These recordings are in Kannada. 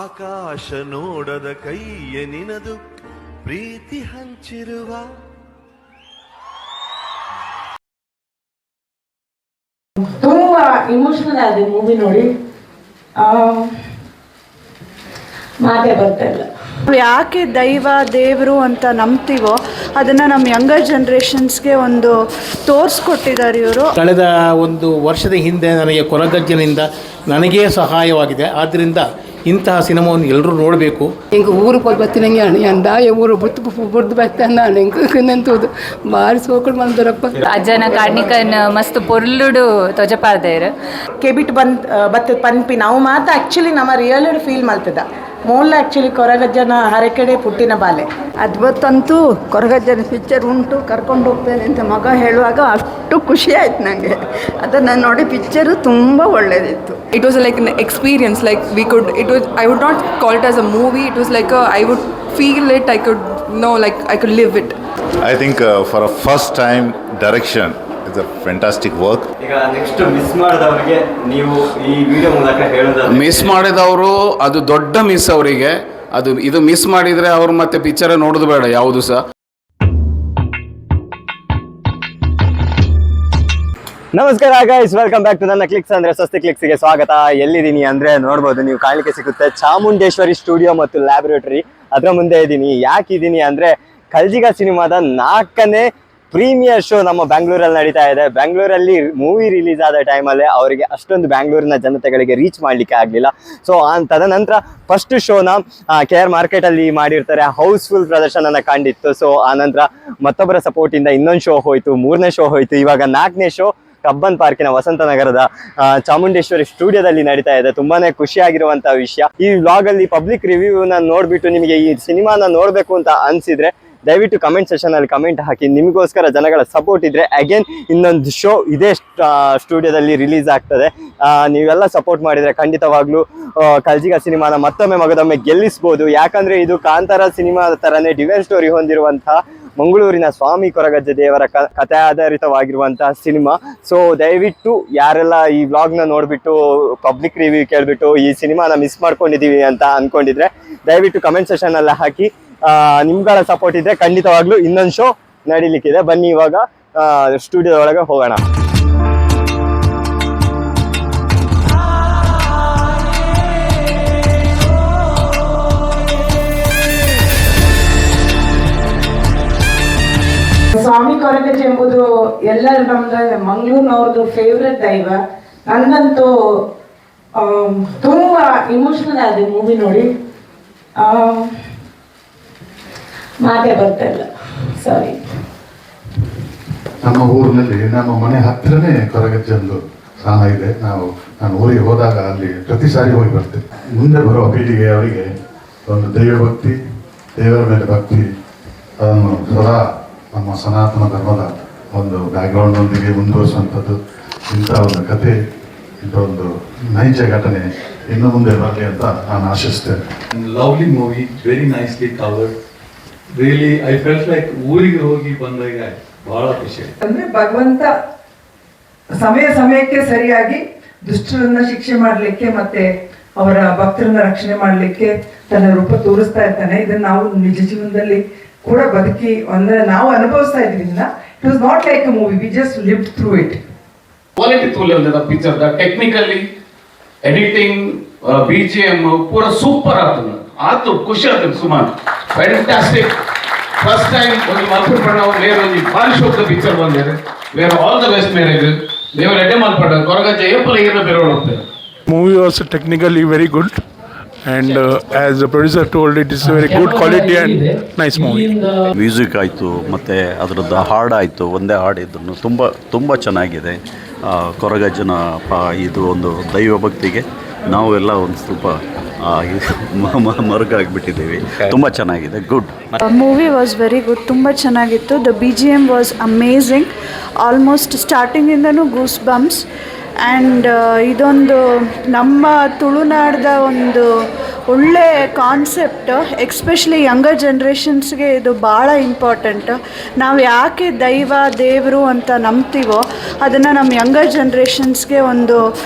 ಆಕಾಶ ನೋಡದ ಕೈಯ ನಿನದು ಪ್ರೀತಿ ಹಂಚಿರುವ ತುಂಬಾ ಇಮೋಷನಲ್ ಆದ ಮೂವಿ ನೋಡಿ ಮಾತೇ ಬರ್ತಾ ಇಲ್ಲ. ಯಾಕೆ ದೈವ ದೇವರು ಅಂತ ನಂಬ್ತೀವೋ ಅದನ್ನು ನಮ್ಮ ಯಂಗರ್ ಜನ್ರೇಷನ್ಸ್ಗೆ ಒಂದು ತೋರಿಸ್ಕೊಟ್ಟಿದ್ದಾರೆ ಇವರು. ಕಳೆದ ಒಂದು ವರ್ಷದ ಹಿಂದೆ ನನಗೆ ಕೊರಗಜ್ಜನಿಂದ ನನಗೇ ಸಹಾಯವಾಗಿದೆ. ಆದ್ದರಿಂದ ಇಂತಹ ಸಿನಿಮಾವನ್ನು ಎಲ್ಲರೂ ನೋಡಬೇಕು. எங்கள் ஊருக்கு போய் பற்றினங்க ஏன்டா என் ஊரை பொறுத்து பார்த்தேன் நான் ಎಂತದ್ದು ಭಾರಿ ಸೋಕಳು ಬಂದರಪ್ಪ. ಅಜ್ಜನ ಕಾಡ್ನಿಕನ್ ಮಸ್ತ್ ಪೊರ್ಲುಡು ತೊಜಪಾರ್ದೇರು ಕೆಬಿಟ್ ಬತ್ತದ ಪನ್ಪಿ ನಾವು ಮಾತ ಆ್ಯಕ್ಚುಲಿ ನಮ್ಮ ರಿಯಲ್ ಫೀಲ್ ಮಾಡ್ತದ ಮೂಲ ಆ್ಯಕ್ಚುಲಿ ಕೊರಗಜ್ಜನ ಹರಕೆಡೆ ಪುಟ್ಟಿನ ಬಾಲೆ ಅದ್ಭುತಂತೂ ಕೊರಗಜ್ಜನ ಪಿಕ್ಚರ್ ಉಂಟು ಕರ್ಕೊಂಡು ಹೋಗ್ತೇನೆ ಅಂತ ಮಗ ಹೇಳುವಾಗ ಅಷ್ಟು ಖುಷಿ ಆಯ್ತು ನನಗೆ. ಅದನ್ನು ನೋಡಿ ಪಿಕ್ಚರು ತುಂಬ ಒಳ್ಳೆಯದಿತ್ತು. It was like an experience, like we could, it was, I would not call it as a movie, it was like I would feel it, I could know, like I could live it. I think for a first time direction, it's a fantastic work. ಈಗ ನೆಕ್ಸ್ಟ್ ಮಿಸ್ ಮಾಡಿದವರಿಗೆ ನೀವು ಈ ವಿಡಿಯೋ ಮೂಲಕ ಹೇಳೋದಾದ್ರೆ, ಮಿಸ್ ಮಾಡಿದವರು ಅದು ದೊಡ್ಡ ಮಿಸ್ ಅವರಿಗೆ. ಇದು ಮಿಸ್ ಮಾಡಿದರೆ ಅವರು ಮತ್ತೆ ಪಿಕ್ಚರ್ ನೋಡೋದು ಬೇಡ ಯಾವುದು ಸಹ. ನಮಸ್ಕಾರ ಗೈಸ್, ವೆಲ್ಕಮ್ ಬ್ಯಾಕ್ ಟು ನನ್ನ ಕ್ಲಿಕ್ಸ್ ಅಂದ್ರೆ ಸ್ವಸ್ತಿ ಕ್ಲಿಕ್ಸ್ಗೆ ಸ್ವಾಗತ. ಎಲ್ಲಿದ್ದೀನಿ ಅಂದ್ರೆ ನೋಡ್ಬೋದು, ನೀವು ಕಾಣಲಿಕ್ಕೆ ಸಿಗುತ್ತೆ ಚಾಮುಂಡೇಶ್ವರಿ ಸ್ಟುಡಿಯೋ ಮತ್ತು ಲ್ಯಾಬೊರೇಟರಿ. ಅದರ ಮುಂದೆ ಇದ್ದೀನಿ. ಯಾಕಿದ್ದೀನಿ ಅಂದ್ರೆ ಕಲ್ಜಿಗ ಸಿನಿಮಾದ 4ನೇ ಪ್ರೀಮಿಯರ್ ಶೋ ನಮ್ಮ ಬ್ಯಾಂಗ್ಳೂರಲ್ಲಿ ನಡೀತಾ ಇದೆ. ಬ್ಯಾಂಗ್ಳೂರಲ್ಲಿ ಮೂವಿ ರಿಲೀಸ್ ಆದ ಟೈಮಲ್ಲೇ ಅವರಿಗೆ ಅಷ್ಟೊಂದು ಬ್ಯಾಂಗ್ಳೂರಿನ ಜನತೆಗಳಿಗೆ ರೀಚ್ ಮಾಡಲಿಕ್ಕೆ ಆಗಲಿಲ್ಲ. ಸೊ ತದನಂತರ ಫಸ್ಟ್ ಶೋನ KR ಮಾರ್ಕೆಟಲ್ಲಿ ಮಾಡಿರ್ತಾರೆ. ಹೌಸ್ಫುಲ್ ಪ್ರದರ್ಶನನ ಕಂಡಿತ್ತು. ಸೊ ಆನಂತರ ಮತ್ತೊಬ್ಬರ ಸಪೋರ್ಟಿಂದ ಇನ್ನೊಂದು ಶೋ ಹೋಯಿತು, 3ನೇ ಶೋ ಹೋಯಿತು. ಇವಾಗ 4ನೇ ಶೋ ಕಬ್ಬನ್ ಪಾರ್ಕಿನ ವಸಂತನಗರದ ಚಾಮುಂಡೇಶ್ವರಿ ಸ್ಟುಡಿಯೋದಲ್ಲಿ ನಡೀತಾ ಇದೆ. ತುಂಬಾನೇ ಖುಷಿಯಾಗಿರುವಂತಹ ವಿಷಯ. ಈ ವ್ಲಾಗ್ ಅಲ್ಲಿ ಪಬ್ಲಿಕ್ ರಿವ್ಯೂನ ನೋಡ್ಬಿಟ್ಟು ನಿಮಗೆ ಈ ಸಿನಿಮಾನ ನೋಡ್ಬೇಕು ಅಂತ ಅನ್ಸಿದ್ರೆ ದಯವಿಟ್ಟು ಕಮೆಂಟ್ ಸೆಷನ್ ಅಲ್ಲಿ ಕಮೆಂಟ್ ಹಾಕಿ. ನಿಮಗೋಸ್ಕರ ಜನಗಳ ಸಪೋರ್ಟ್ ಇದ್ರೆ ಅಗೇನ್ ಇನ್ನೊಂದು ಶೋ ಇದೇ ಸ್ಟುಡಿಯೋದಲ್ಲಿ ರಿಲೀಸ್ ಆಗ್ತದೆ. ನೀವೆಲ್ಲ ಸಪೋರ್ಟ್ ಮಾಡಿದ್ರೆ ಖಂಡಿತವಾಗ್ಲೂ ಕಲ್ಜಿಗ ಸಿನಿಮಾನ ಮತ್ತೊಮ್ಮೆ ಮಗದೊಮ್ಮೆ ಗೆಲ್ಲಿಸ್ಬೋದು. ಯಾಕಂದ್ರೆ ಇದು ಕಾಂತಾರ ಸಿನಿಮಾ ತರನೇ ಡಿವೈನ್ ಸ್ಟೋರಿ ಹೊಂದಿರುವಂತಹ ಮಂಗಳೂರಿನ ಸ್ವಾಮಿ ಕೊರಗಜ್ಜ ದೇವರ ಕಥೆ ಆಧಾರಿತವಾಗಿರುವಂತಹ ಸಿನಿಮಾ. ಸೊ ದಯವಿಟ್ಟು ಯಾರೆಲ್ಲ ಈ ವ್ಲಾಗ್ನ ನೋಡ್ಬಿಟ್ಟು ಪಬ್ಲಿಕ್ ರಿವ್ಯೂ ಕೇಳ್ಬಿಟ್ಟು ಈ ಸಿನಿಮಾನ ಮಿಸ್ ಮಾಡ್ಕೊಂಡಿದೀವಿ ಅಂತ ಅನ್ಕೊಂಡಿದ್ರೆ ದಯವಿಟ್ಟು ಕಮೆಂಟ್ ಸೆಷನ್ ಅಲ್ಲ ಹಾಕಿ. ನಿಮ್ಗಳ ಸಪೋರ್ಟ್ ಇದ್ರೆ ಖಂಡಿತವಾಗ್ಲೂ ಇನ್ನೊಂದು ಶೋ ನಡೀಲಿಕ್ಕಿದೆ. ಬನ್ನಿ ಇವಾಗ ಸ್ಟುಡಿಯೋ ಒಳಗೆ ಹೋಗೋಣ. ಸ್ವಾಮಿ ಕೊರಗಜ್ಜ ಎಂಬುದು ಎಲ್ಲರ ನಮ್ದು ಮಂಗಳೂರಿನವ್ರದ್ದು ಫೇವ್ರೆಟ್ ದೈವ. ನನಗಂತೂ ತುಂಬಾ ಇಮೋಷನಲ್ ಆದ ಮೂವಿ ನೋಡಿ ಮಾತೇ ಬರ್ತಾ ಇಲ್ಲ, ಸಾರಿ. ನಮ್ಮ ಊರಿನಲ್ಲಿ ನಮ್ಮ ಮನೆ ಹತ್ರನೇ ಕೊರಗಜ್ಜಂದು ಸ್ಥಾನ ಇದೆ. ನಾನು ಊರಿಗೆ ಹೋದಾಗ ಅಲ್ಲಿ ಪ್ರತಿ ಸಾರಿ ಹೋಗಿ ಬರ್ತೇನೆ. ಮುಂದೆ ಬರುವ ಪೀಳಿಗೆ ಅವರಿಗೆ ಒಂದು ದೈವ ಭಕ್ತಿ, ದೇವರ ಮೇಲೆ ಭಕ್ತಿ, ಅದನ್ನು ಸದಾ ನಮ್ಮ ಸನಾತನ ಧರ್ಮದ ಒಂದು ಬ್ಯಾಕ್ಗ್ರೌಂಡ್ನೊಂದಿಗೆ ಮುಂದುವರಿಸುವಂಥದ್ದು. ಇಂಥ ಒಂದು ಕತೆ, ಇಂಥ ಒಂದು ನೈಜ ಘಟನೆ ಇನ್ನು ಮುಂದೆ ಬರಲಿ ಅಂತ ನಾನು ಆಶಿಸ್ತೇನೆ. Lovely movie, very nicely covered. Really I felt like ಊರಿಗೆ ಹೋಗಿ ಬಂದಾಗ ಬಹಳ ಖುಷಿ. ಅಂದ್ರೆ ಭಗವಂತ ಸಮಯಕ್ಕೆ ಸರಿಯಾಗಿ ದುಷ್ಟರನ್ನ ಶಿಕ್ಷೆ ಮಾಡಲಿಕ್ಕೆ ಮತ್ತೆ ಅವರ ಭಕ್ತರನ್ನ ರಕ್ಷಣೆ ಮಾಡಲಿಕ್ಕೆ ತನ್ನ ರೂಪ ತೋರಿಸ್ತಾ ಇರ್ತಾನೆ. ಇದನ್ನ ನಾವು ನಿಜ ಜೀವನದಲ್ಲಿ ಕೂಡ ಬದುಕಿ ಅಂದ್ರೆ ನಾವು ಅನುಭವಿಸ್ತಾ ಇದ್ರಿಂದ it was not like a movie, we just lived through it. Quality ತೋಲೆ ಒಂದಿದೆ ಪಿಕ್ಚರ್ ದ ಟೆಕ್ನಿಕಲಿ ಎಡಿಟಿಂಗ್ BGM ಪೂರ ಸೂಪರ್ ಆತು ಖುಷಿ ಆಗ್ತದೆ. ಸುಮಾರು ಫ್ಯಾಂಟಾಸ್ಟಿಕ್. ಫಸ್ಟ್ ಟೈಮ್ ಒಂದು ಮಲ್ಪುರ ಬಣ್ಣ ಬೇರೆ ಒಂದು ಭಾರಿ ಶೋಕ ಪಿಕ್ಚರ್ ಬಂದಿದೆ. ಬೇರೆ ಆಲ್ ದ ಬೆಸ್ಟ್ ಮೇರೆಗೆ ದೇವರ ಎಡೆ ಮಲ್ಪಡ ಕೊರಗಜ್ಜ ಏಪಲ ಏನ ಬೇರೆ ಹೋಗ್ತದೆ. Movie was technically very good, and as the producer told, it is very good quality and nice movie. Music ಆಯಿತು, ಮತ್ತು ಅದರದ್ದು ಹಾಡು ಆಯಿತು. ಒಂದೇ ಹಾಡು ಇದ್ರೂ ತುಂಬ ಚೆನ್ನಾಗಿದೆ. ಕೊರಗಜ್ಜನ ಇದು ಒಂದು ದೈವ ಭಕ್ತಿಗೆ ನಾವೆಲ್ಲ ಒಂದು ಸ್ವಲ್ಪ ಮರುಗಾಗಿಬಿಟ್ಟಿದ್ದೀವಿ. ತುಂಬ ಚೆನ್ನಾಗಿದೆ, good. Movie was very good, ತುಂಬ ಚೆನ್ನಾಗಿತ್ತು. The BGM was amazing. Almost ಸ್ಟಾರ್ಟಿಂಗಿಂದನೂ ಗೂಸ್ ಬಂಪ್ಸ್. ಆ್ಯಂಡ್ ಇದೊಂದು ನಮ್ಮ ತುಳುನಾಡ್ದ ಒಂದು ಒಳ್ಳೆ ಕಾನ್ಸೆಪ್ಟ್. ಎಕ್ಸ್ಪೆಷಲಿ ಯಂಗರ್ ಜನ್ರೇಷನ್ಸ್ಗೆ ಇದು ಭಾಳ ಇಂಪಾರ್ಟೆಂಟ್. ನಾವು ಯಾಕೆ ದೇವರು ಅಂತ ನಂಬ್ತೀವೋ ಅದನ್ನು ನಮ್ಮ ಯಂಗರ್ ಜನ್ರೇಷನ್ಸ್ಗೆ ಒಂದು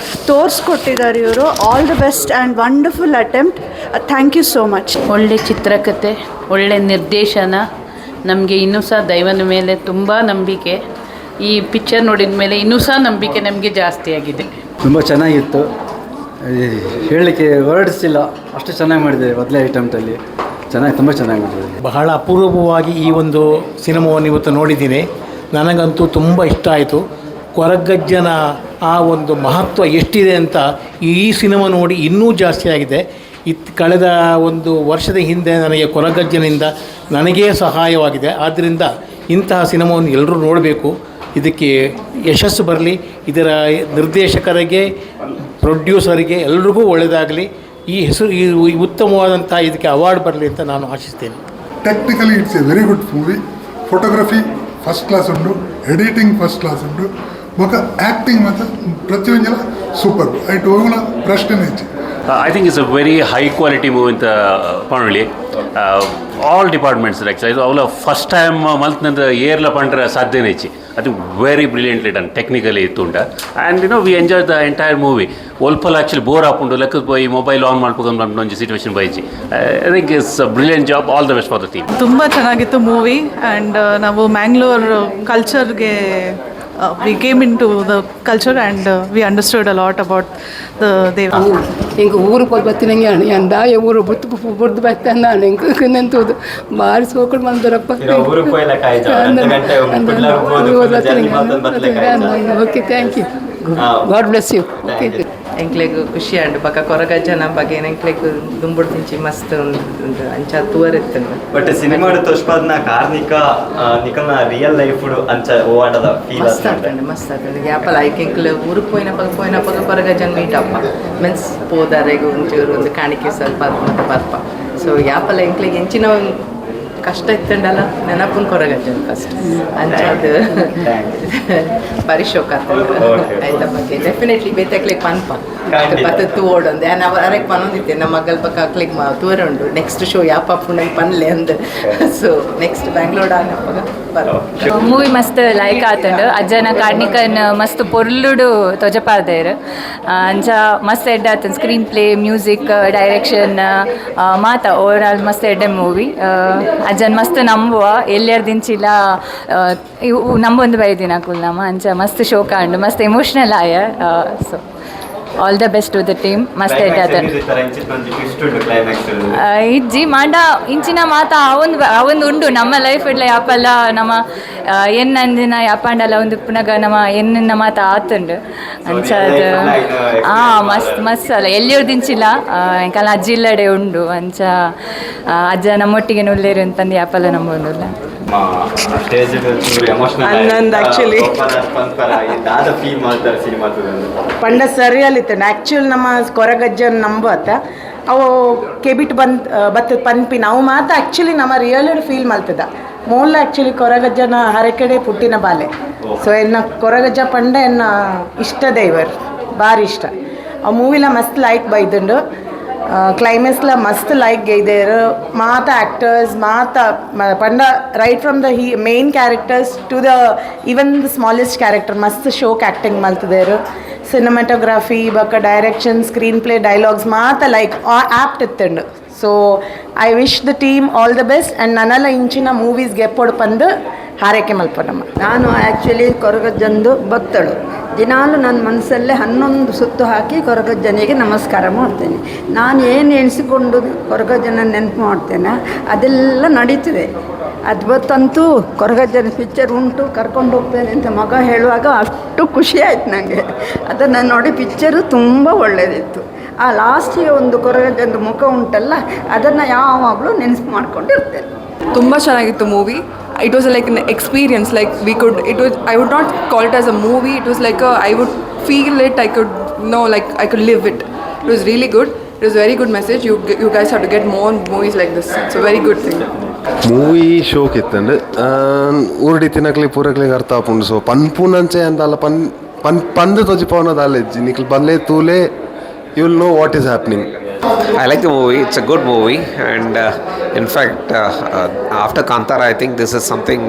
ತೋರಿಸ್ಕೊಟ್ಟಿದ್ದಾರೆ ಇವರು. All the best and wonderful attempt. Thank you so much. ಒಳ್ಳೆ ಚಿತ್ರಕಥೆ, ಒಳ್ಳೆ ನಿರ್ದೇಶನ. ನಮಗೆ ಇನ್ನೂ ಸಹ ದೈವನ ಮೇಲೆ ತುಂಬ ನಂಬಿಕೆ. ಈ ಪಿಕ್ಚರ್ ನೋಡಿದ ಮೇಲೆ ಇನ್ನೂ ಸಹ ನಂಬಿಕೆ ನಮಗೆ ಜಾಸ್ತಿ ಆಗಿದೆ. ತುಂಬ ಚೆನ್ನಾಗಿತ್ತು, ಹೇಳಲಿಕ್ಕೆ ವರ್ಡ್ಸ್ ಇಲ್ಲ, ಅಷ್ಟು ಚೆನ್ನಾಗಿ ಮಾಡಿದೆ. ಮೊದಲೇ ಐಟಮ್ಟಲ್ಲಿ ತುಂಬ ಚೆನ್ನಾಗಿ ಮಾಡಿದೆ. ಬಹಳ ಅಪೂರ್ವವಾಗಿ ಈ ಒಂದು ಸಿನಿಮಾವನ್ನು ಇವತ್ತು ನೋಡಿದ್ದೀನಿ. ನನಗಂತೂ ತುಂಬ ಇಷ್ಟ ಆಯಿತು. ಕೊರಗಜ್ಜನ ಆ ಒಂದು ಮಹತ್ವ ಎಷ್ಟಿದೆ ಅಂತ ಈ ಸಿನಿಮಾ ನೋಡಿ ಇನ್ನೂ ಜಾಸ್ತಿ ಆಗಿದೆ. ಕಳೆದ ಒಂದು ವರ್ಷದ ಹಿಂದೆ ನನಗೆ ಕೊರಗಜ್ಜನಿಂದ ನನಗೇ ಸಹಾಯವಾಗಿದೆ. ಆದ್ದರಿಂದ ಇಂತಹ ಸಿನಿಮಾವನ್ನು ಎಲ್ಲರೂ ನೋಡಬೇಕು. ಇದಕ್ಕೆ ಯಶಸ್ಸು ಬರಲಿ. ಇದರ ನಿರ್ದೇಶಕರಿಗೆ, ಪ್ರೊಡ್ಯೂಸರಿಗೆ ಎಲ್ರಿಗೂ ಒಳ್ಳೆಯದಾಗಲಿ. ಈ ಹೆಸರು ಈ ಉತ್ತಮವಾದಂಥ ಇದಕ್ಕೆ ಅವಾರ್ಡ್ ಬರಲಿ ಅಂತ ನಾನು ಆಶಿಸ್ತೇನೆ. Technically it's a very good movie. Photography first class ಉಂಟು, ಎಡಿಟಿಂಗ್ ಫಸ್ಟ್ ಕ್ಲಾಸ್ ಉಂಟು, ಮತ್ತು ಆ್ಯಕ್ಟಿಂಗ್ ಮತ್ತು ಪ್ರತಿಯೊಂದೆಲ್ಲ ಸೂಪರ್. ಐಟು ಹೋಗೋಣ ಪ್ರಶ್ನೆ ಹೆಚ್ಚು. I think it's a very high quality movie in the Panoli. All departments like so all first time month in the year la pandra sadhyane ichi. I think very brilliantly done technically itunda. And we enjoyed the entire movie. Olpal actually bore apundu lekku boy mobile on ಮಾಡ್ಕೊಂಡು ಒಂದು situation ಬೈಚಿ. I think it's a brilliant job. All the best for the team. ತುಂಬ ಚೆನ್ನಾಗಿತ್ತು ಮೂವಿ. ಆ್ಯಂಡ್ ನಾವು Mangalore ಕಲ್ಚರ್ಗೆ we came into the culture and we understood a lot about the Deva. ఇంక ఊరు బతినంగి అని అందాయ ఊరు బుర్దు బెత్తాను ఇంక నెంతూదు బారి సోకుడు మందరప్ప okay thank you. God bless you. Okay ಎಂಕ್ಲೆಗ್ ಖುಷಿ ಆಂಡು ಬಕ್ಕ ಕೊರಗಜ್ಜನ ಬಗ್ಗೆ ಎಂಕ್ಲೆಗ್ ದುಂಬುಡು ತಿಂಚಿ ಮಸ್ತ್ ಅಂಚ ತೂವರ್ ಇತ್ತು. ಬಟ್ ಸಿನಿಮಾ ತೋರ್ಸ್ಪಾದ್ನ ಕಾರ್ನಿಕ ನಿಕಲ್ನ ರಿಯಲ್ ಲೈಫ್ ಅಂಚ ಓಡದ ಫೀಲ್ ಮಸ್ತ್ ಆಗ್ತಂಡೆ ಮಸ್ತ್ ಆಗ್ತಂಡೆ ಯಾಪಲ ಐಕ್ ಎಂಕ್ಲೆ ಊರಿಗೆ పోయినప్పుడు ಕೊರಗಜ್ಜನ ಮೀಟ್ ಅಪ್ಪ ಮೀನ್ಸ್ పోదాರೆಗೂ ಒಂಚೂರು ಒಂದು ಕಾಣಿಕೆ ಸ್ವಲ್ಪ ಮತ್ತೆ ಬರ್ಪ. ಸೊ ಯಾಪಲ ಎಂಕ್ಲೆಗ್ ಎಂಚಿನ ಕಷ್ಟ ಇತ್ತಂಡಲ್ಲ ನೆನಪುನ್ ಕೊರಗಜ್ಜನ ಫಸ್ಟ್ ಅಂಚದು ಬಾರಿ ಶೋಕ್ ಆಗ್ತದೆ ಆಯ್ತ ಬಗ್ಗೆ ಡೆಫಿನೆಟ್ಲಿ ಬೇತಕ್ಲಿಗೆ ಪನ್ಪ ಪತ್ತ ತೂವೋಡೊಂದು ನಾವು ಅರೆಕ್ ಪನ್ನೊಂದಿತ್ತೆ ನಮ್ಮ ಮಗಲ್ ಪಕ್ಕ ಹಾಕ್ಲಿಕ್ಕೆ ತೂವರ ಉಂಡು ನೆಕ್ಸ್ಟ್ ಶೋ ಯಾಪಪ್ಪು ನಂಗೆ ಪನ್ಲೆ ಅಂದು. ಸೊ ನೆಕ್ಸ್ಟ್ ಬ್ಯಾಂಗ್ಳೂರ್ ಮೂವಿ ಮಸ್ತ್ ಲೈಕ್ ಆತಂಡು. ಅಜ್ಜನ ಕಾಡ್ನಿಕನ್ ಮಸ್ತ್ ಪೊರ್ಲುಡು ತೊಜಪಾರ್ದೇರು ಅಂಚ ಮಸ್ತ್ ಎಡ್ಡ ಆತನ್. ಸ್ಕ್ರೀನ್ ಪ್ಲೇ, ಮ್ಯೂಸಿಕ್, ಡೈರೆಕ್ಷನ್ ಮಾತ ಓವರ್ ಆಲ್ ಮಸ್ತ್ ಎಡ್ಡೆ ಮೂವಿ. ಅಜ್ಜನ್ ಮಸ್ತ್ ನಂಬುವ ಎಲ್ಲರ ದಿಂಚಿಲ್ಲ ನಂಬೊಂದು ಬೈದಿನ ಕುಲ್ನಮ್ಮ ಅಂಚ ಮಸ್ತ್ ಶೋಕ ಅಂಡು ಮಸ್ತ್ ಎಮೋಷ್ನಲ್ ಆಯ. So all the best to the team. ಮಸ್ತ್ ಎಡ್ಡ ಇಜ್ಜಿ ಮಾಂಡ ಇಂಚಿನ ಮಾತ ಅವೊಂದು ಉಂಡು ನಮ್ಮ ಲೈಫ್ ಇಡ್ಲ ಯಾಪಲ್ಲ ನಮ್ಮ ಎನ್ನಂದಿನ ಯಾಪಂಡಲ್ಲ ಒಂದು ಪುನಗ ನಮ್ಮ ಎನ್ನ ಮಾತ ಆತುಂಡು ಅಂಚ ಅದು ಮಸ್ತ್ ಮಸ್ತ್ ಅಲ್ಲ ಎಲ್ಲಿಯವ್ರು ದಿಂಚಿಲ್ಲ ಎಂಕಲ್ಲ ಅಜ್ಜಿ ಇಲ್ಲಡೆ ಉಂಡು ಅಂಚ ಅಜ್ಜ ನಮ್ಮೊಟ್ಟಿಗೆ ನುಲ್ಲೇರು ಅಂತಂದು ಯಾಪಲ್ಲ ನಂಬೊಂದುಲ್ಲ. ಪಂಡ ಸರಿಯಲ್ಲಿತ್ತು ಆ್ಯಕ್ಚುಲ್ ನಮ್ಮ ಕೊರಗಜ್ಜನ ನಂಬತ್ತ ಅವು ಕೆಬಿಟ್ ಬತ್ತದ ಪನ್ಪಿ ನಾವು ಮಾತ ಆ್ಯಕ್ಚುಲಿ ನಮ್ಮ ರಿಯಲ್ ಫೀಲ್ ಮಲ್ತದ ಮೂಲ ಆ್ಯಕ್ಚುಲಿ ಕೊರಗಜ್ಜನ ಹರಕೆಡೆ ಪುಟ್ಟಿನ ಬಾಲೆ. ಸೊ ಎನ್ನ ಕೊರಗಜ್ಜ ಪಂಡ ಎನ್ನ ಇಷ್ಟ ದೇವರ್ ಭಾರಿ ಇಷ್ಟ. ಆ ಮೂವಿಲ ಮಸ್ತ್ ಲೈಕ್ ಬೈದುಂಡು. ಕ್ಲೈಮ್ಯಾಕ್ಸ್ಲ ಮಸ್ತ್ ಲೈಕ್ ಗೈದೇರು ಮಾತ ಆ್ಯಕ್ಟರ್ಸ್ ಮಾತ ಪಂಡ right from the main characters to the even the smallest character ಮಸ್ತ್ ಶೋಕ್ ಆ್ಯಕ್ಟಿಂಗ್ ಮಲ್ತಿದ್ದೇರು. ಸಿನಿಮಾಟೋಗ್ರಫಿ ಬಕ್ಕ ಡೈರೆಕ್ಷನ್, ಸ್ಕ್ರೀನ್ ಪ್ಲೇ, ಡೈಲಾಗ್ಸ್ ಮಾತ ಲೈಕ್ ಆ್ಯಪ್ಟ್ ಇತ್ತಂಡು. So I wish the team all the best. And ನನ್ನೆಲ್ಲ ಇಂಚಿನ ಮೂವೀಸ್ಗೆ ಎಪ್ಪೊಡು ಬಂದು ಹಾರೈಕೆ ಮಲ್ಪನಮ್ಮ. ನಾನು ಆ್ಯಕ್ಚುಲಿ ಕೊರಗಜ್ಜಂದು ಭಕ್ತಳು. ದಿನಾಲು ನನ್ನ ಮನಸ್ಸಲ್ಲೇ 11 ಸುತ್ತು ಹಾಕಿ ಕೊರಗಜ್ಜನಿಗೆ ನಮಸ್ಕಾರ ಮಾಡ್ತೇನೆ. ನಾನು ಏನು ಎಣಿಸಿಕೊಂಡು ಕೊರಗಜ್ಜನ ನೆನಪು ಮಾಡ್ತೇನೆ ಅದೆಲ್ಲ ನಡೀತಿದೆ. ಅದ್ವತ್ತಂತೂ ಕೊರಗಜ್ಜನ ಪಿಕ್ಚರ್ ಉಂಟು, ಕರ್ಕೊಂಡು ಹೋಗ್ತೇನೆ ಅಂತ ಮಗ ಹೇಳುವಾಗ ಅಷ್ಟು ಖುಷಿ ಆಯ್ತು ನನಗೆ. ಅದನ್ನು ನೋಡಿ ಪಿಕ್ಚರು ತುಂಬ ಒಳ್ಳೆಯದಿತ್ತು. ಆ ಲಾಸ್ಟಿಗೆ ಒಂದು ಕೊರಗಜ್ಜನ ಮುಖ ಉಂಟಲ್ಲ ಅದನ್ನು ಯಾವಾಗಲೂ ನೆನೆಸ್ಕು ಮಾಡ್ಕೊಂಡಿರ್ತೇನೆ. ತುಂಬ ಚೆನ್ನಾಗಿತ್ತು movie. It was like an experience, like I would not call it as a movie, it was like I would feel it, I could live it. It was really good. It was a very good message. You guys have to get more movies like this. It's a very good thing. Movie ಶೋಕ್ ಇತ್ತಂಡು ಊರಡಿ ತಿನ್ನಕ್ಲಿ ಪೂರಕ್ಲಿಗೆ ಅರ್ಥ ಆಪುಂಡು. ಸೊ ಪನ್ಪುನಂಚೆ ಅಂತಲ್ಲ ಪಂದು ತೊಜಿಪವನದ ಅಲ್ಲೆಜ್ಜಿ ನಿಕ್ಲು ಬಂದ್ಲೇ ತೂಲೆ you will know what is happening. I like the movie. It's a good movie, and in fact, after Kantara, I think this is something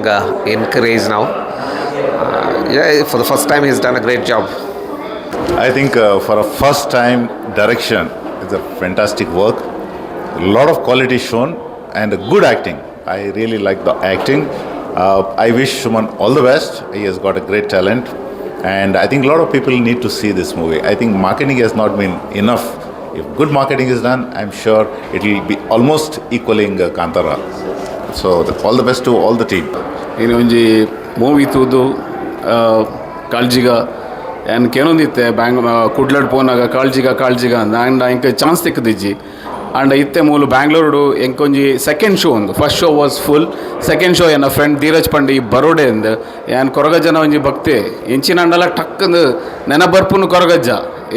encouraged now. For the first time, he's done a great job. I think for a first time direction, it's a fantastic work. A lot of quality shown and good acting. I really like the acting. I wish Suman all the best. He has got a great talent, and I think a lot of people need to see this movie. I think marketing has not been enough. If good marketing is done, I'm sure it will be almost equaling Kantara. So all the best to all the team. ಇನ್ನು ಒಂಜಿ ಮೂವಿ ತೂದು ಕಾಳ್ಜಿಗ ಏನು ಕೇನೊಂದಿತ್ತೆ ಕುಡ್ಲಡ್ ಪೋನಾಗ ಕಾಳ್ಜಿಗ ಅಂದ ಆ್ಯಂಡ್ ಇಂಕ ಚಾನ್ಸ್ ತಿಕ್ಕದಿಜ್ಜಿ ಆ್ಯಂಡ್ ಇತ್ತೆ ಮೂಲು ಬ್ಯಾಂಗ್ಳೂರು ಎಂಕೊಂಜಿ ಸೆಕೆಂಡ್ ಶೋ ಒಂದು first show was full second show ನನ್ನ ಫ್ರೆಂಡ್ ಧೀರಜ್ ಪಂಡಿ ಬರೋಡೆ ಅಂದ ಏನು ಕೊರಗಜ್ಜನ ಒಂಜಿ ಭಕ್ತಿ ಎಂಚಿನ ಅಂಡಲ ಟಕ್ಕಂದು ನೆನ ಬರ್ಪುನು ಕೊರಗಜ್ಜ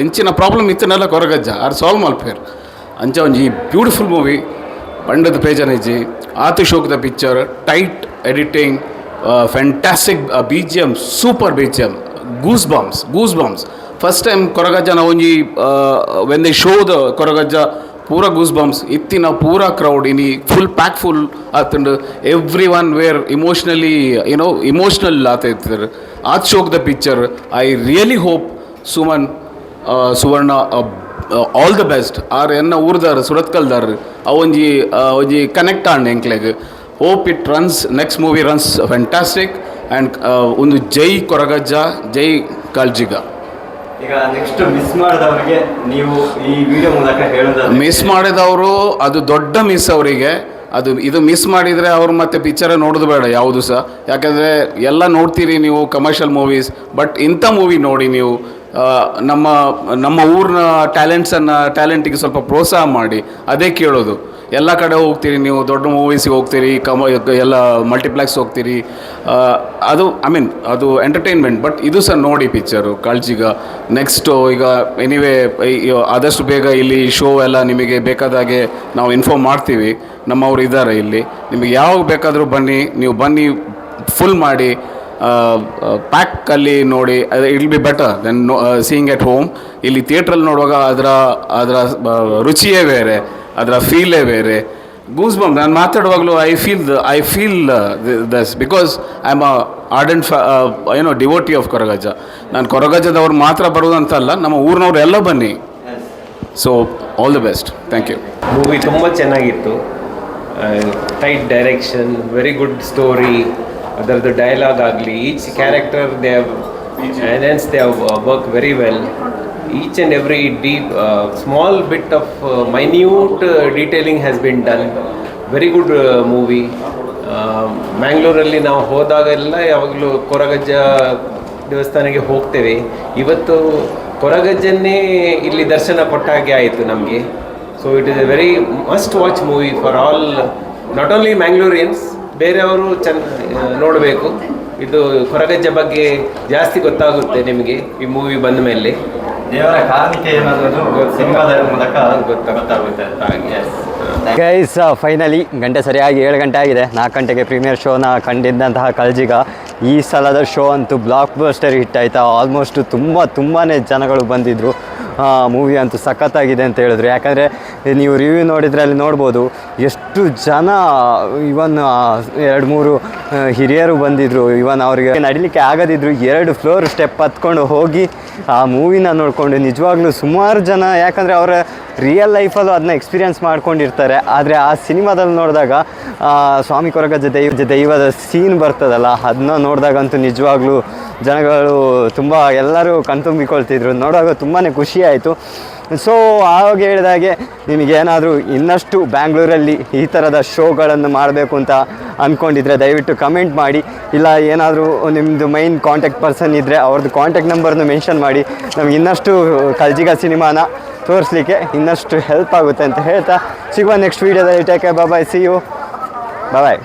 ಎಂಚಿನ ಪ್ರಾಬ್ಲಮ್ ಇತ್ತನೆಲ್ಲ ಕೊರಗಜ್ಜ ಆರ್ ಸಾಲ್ವ್ ಮಲ್ಪೇರ್ ಅಂಚ ಒಂಜಿ ಬ್ಯೂಟಿಫುಲ್ ಮೂವಿ ಪಂಡದ ಪೇಜನ ಇಜ್ಜಿ ಆತು ಶೋಕ್ದ picture tight editing fantastic BGM super BGM goose bumps first time ಕೊರಗಜ್ಜನ ಒಂಜಿ when they show the Koragajja ಪೂರ ಗೂಸ್ ಬಾಂಬ್ಸ್ ಇತ್ತಿನ ಪೂರ ಕ್ರೌಡ್ ಇನಿ ಫುಲ್ ಪ್ಯಾಕ್ ಫುಲ್ ಆತಂಡು ಎವ್ರಿ ಒನ್ ವೇರ್ ಇಮೋಷ್ನಲ್ ಆತೈತರ್ ಆತ್ ಶೋಕ್ ದ picture I really hope Suvarna all the best ಆರ್ ಎನ್ನ ಊರ್ದಾರ್ ಸುರತ್ಕಲ್ದಾರ್ ಒಂಜಿ ಕನೆಕ್ಟ್ ಆಂಡ್ ಎಂಕ್ಲೆಗ್ hope it runs next movie runs fantastic and ಒಂದು ಜೈ ಕೊರಗಜ್ಜ ಜೈ ಕಾಳ್ಜಿಗ. ಈಗ ನೆಕ್ಸ್ಟ್ ಮಿಸ್ ಮಾಡಿದವರಿಗೆ ನೀವು ಈ ವಿಡಿಯೋ ಮೂಲಕ ಹೇಳೋದು, ಮಿಸ್ ಮಾಡಿದವರು ಅದು ದೊಡ್ಡ ಮಿಸ್ ಅವರಿಗೆ. ಇದು ಮಿಸ್ ಮಾಡಿದರೆ ಅವರು ಮತ್ತೆ ಪಿಕ್ಚರೇ ನೋಡೋದು ಬೇಡ ಯಾವುದು ಸಹ, ಯಾಕಂದರೆ ಎಲ್ಲ ನೋಡ್ತೀರಿ ನೀವು ಕಮರ್ಷಿಯಲ್ ಮೂವೀಸ್, ಬಟ್ ಇಂಥ ಮೂವಿ ನೋಡಿ ನೀವು. ನಮ್ಮ ಊರಿನ ಟ್ಯಾಲೆಂಟಿಗೆ ಸ್ವಲ್ಪ ಪ್ರೋತ್ಸಾಹ ಮಾಡಿ, ಅದೇ ಕೇಳೋದು. ಎಲ್ಲ ಕಡೆ ಹೋಗ್ತೀರಿ ನೀವು, ದೊಡ್ಡ ಮೂವೀಸಿಗೆ ಹೋಗ್ತೀರಿ, ಎಲ್ಲ ಮಲ್ಟಿಪ್ಲೆಕ್ಸ್ ಹೋಗ್ತೀರಿ, ಅದು ಎಂಟರ್ಟೈನ್ಮೆಂಟ್. ಬಟ್ ಇದು ಸಹ ನೋಡಿ ಪಿಕ್ಚರು ಕಾಳ್ಜಿಗ. ನೆಕ್ಸ್ಟು ಈಗ ಎನಿವೇ ಆದಷ್ಟು ಬೇಗ ಇಲ್ಲಿ ಶೋ ಎಲ್ಲ ನಿಮಗೆ ಬೇಕಾದಾಗೆ ನಾವು ಇನ್ಫಾರ್ಮ್ ಮಾಡ್ತೀವಿ. ನಮ್ಮವ್ರು ಇದ್ದಾರೆ ಇಲ್ಲಿ, ನಿಮಗೆ ಯಾವಾಗ ಬೇಕಾದರೂ ಬನ್ನಿ, ನೀವು ಬನ್ನಿ ಫುಲ್ ಮಾಡಿ ಪ್ಯಾಕಲ್ಲಿ ನೋಡಿ. It be better than seeing at home. ಇಲ್ಲಿ ಥಿಯೇಟ್ರಲ್ಲಿ ನೋಡುವಾಗ ಅದರ ರುಚಿಯೇ ಬೇರೆ, ಅದರ ಫೀಲೇ ಬೇರೆ. ಗೂಸ್ ಬಂಪ್ ನಾನು ಮಾತಾಡುವಾಗಲೂ I feel thus because I am ardent devotee of Koragajja. ನಾನು ಕೊರಗಜ್ಜದವ್ರು ಮಾತ್ರ ಬರೋದಂತಲ್ಲ, ನಮ್ಮ ಊರಿನವ್ರು ಎಲ್ಲ ಬನ್ನಿ. So all the best. Thank you. Movie ತುಂಬ ಚೆನ್ನಾಗಿತ್ತು. Tight direction, very good story. ಅದರದ್ದು ಡೈಲಾಗ್ ಆಗಲಿ, each character they have work very well. Each and every deep, small bit of minute detailing has been done. Very good movie. ಮ್ಯಾಂಗ್ಳೂರಲ್ಲಿ ನಾವು ಹೋದಾಗೆಲ್ಲ ಯಾವಾಗಲೂ ಕೊರಗಜ್ಜ ದೇವಸ್ಥಾನಕ್ಕೆ ಹೋಗ್ತೇವೆ. ಇವತ್ತು ಕೊರಗಜ್ಜನ್ನೇ ಇಲ್ಲಿ ದರ್ಶನ ಕೊಟ್ಟ ಹಾಗೆ ಆಯಿತು ನಮಗೆ. So it is a very must watch movie for all, not only Mangaloreans, ಬೇರೆಯವರು ನೋಡಬೇಕು. ಇದು ಕೊರಗಜ್ಜ ಬಗ್ಗೆ ಜಾಸ್ತಿ ಗೊತ್ತಾಗುತ್ತೆ ನಿಮಗೆ ಈ ಮೂವಿ ಬಂದ ಮೇಲೆ. ದೇವರ ಕಾರಣಿಕೆ ಏನಾದರೂ ಸಿನಿಮಾದ ಮೂಲಕ ಗೊತ್ತಾಗುತ್ತೆ. ಗೈಸ್, ಫೈನಲಿ ಗಂಟೆ ಸರಿಯಾಗಿ 7 ಗಂಟೆ ಆಗಿದೆ. 4 ಗಂಟೆಗೆ ಪ್ರೀಮಿಯರ್ ಶೋನ ಕಂಡಿದ್ದಂತಹ ಕಾಳ್ಜಿಗ ಈ ಸಲದ ಶೋ ಅಂತೂ ಬ್ಲಾಕ್ ಬಸ್ಟರ್ ಹಿಟ್ ಆಯಿತಾ. ಆಲ್ಮೋಸ್ಟ್ ತುಂಬಾ ಜನಗಳು ಬಂದಿದ್ದರು. ಮೂವಿ ಅಂತೂ ಸಖತ್ತಾಗಿದೆ ಅಂತ ಹೇಳಿದ್ರು. ಯಾಕಂದರೆ ನೀವು ರಿವ್ಯೂ ನೋಡಿದರೆ ಅಲ್ಲಿ ನೋಡ್ಬೋದು ಎಷ್ಟು ಜನ. ಇವನ್ 2-3 ಹಿರಿಯರು ಬಂದಿದ್ದರು. ಇವನ್ ಅವರಿಗೆ ನಡಿಲಿಕ್ಕೆ ಆಗದಿದ್ರು 2 ಫ್ಲೋರ್ ಸ್ಟೆಪ್ ಹತ್ಕೊಂಡು ಹೋಗಿ ಆ ಮೂವಿನ ನೋಡಿಕೊಂಡು ನಿಜವಾಗ್ಲೂ ಸುಮಾರು ಜನ, ಯಾಕಂದರೆ ಅವರ ರಿಯಲ್ ಲೈಫಲ್ಲೂ ಅದನ್ನ ಎಕ್ಸ್ಪೀರಿಯನ್ಸ್ ಮಾಡ್ಕೊಂಡಿರ್ತಾರೆ. ಆದರೆ ಆ ಸಿನಿಮಾದಲ್ಲಿ ನೋಡಿದಾಗ ಸ್ವಾಮಿ ಕೊರಗಜ್ಜ ದೈವದ ಸೀನ್ ಬರ್ತದಲ್ಲ, ಅದನ್ನ ನೋಡಿದಾಗಂತೂ ನಿಜವಾಗ್ಲೂ ಜನಗಳು ತುಂಬ ಎಲ್ಲರೂ ಕಣ್ತುಂಬಿಕೊಳ್ತಿದ್ರು. ನೋಡುವಾಗ ತುಂಬಾ ಖುಷಿ ಆಯಿತು. ಸೊ ಆವಾಗ ಹೇಳಿದಾಗೆ ನಿಮಗೇನಾದರೂ ಇನ್ನಷ್ಟು ಬ್ಯಾಂಗ್ಳೂರಲ್ಲಿ ಈ ಥರದ ಶೋಗಳನ್ನು ಮಾಡಬೇಕು ಅಂತ ಅಂದ್ಕೊಂಡಿದ್ರೆ ದಯವಿಟ್ಟು ಕಮೆಂಟ್ ಮಾಡಿ. ಇಲ್ಲ ಏನಾದರೂ ನಿಮ್ಮದು ಮೈನ್ ಕಾಂಟ್ಯಾಕ್ಟ್ ಪರ್ಸನ್ ಇದ್ದರೆ ಅವ್ರದ್ದು ಕಾಂಟ್ಯಾಕ್ಟ್ ನಂಬರ್ನು ಮೆನ್ಷನ್ ಮಾಡಿ. ನಮ್ಗೆ ಇನ್ನಷ್ಟು ಕಾಳ್ಜಿಗ ಸಿನಿಮಾನ ತೋರಿಸ್ಲಿಕ್ಕೆ ಇನ್ನಷ್ಟು ಹೆಲ್ಪ್ ಆಗುತ್ತೆ ಅಂತ ಹೇಳ್ತಾ ಸಿಗುವ ನೆಕ್ಸ್ಟ್ ವೀಡಿಯೋದಲ್ಲಿ. Take care, bye, see you, bye.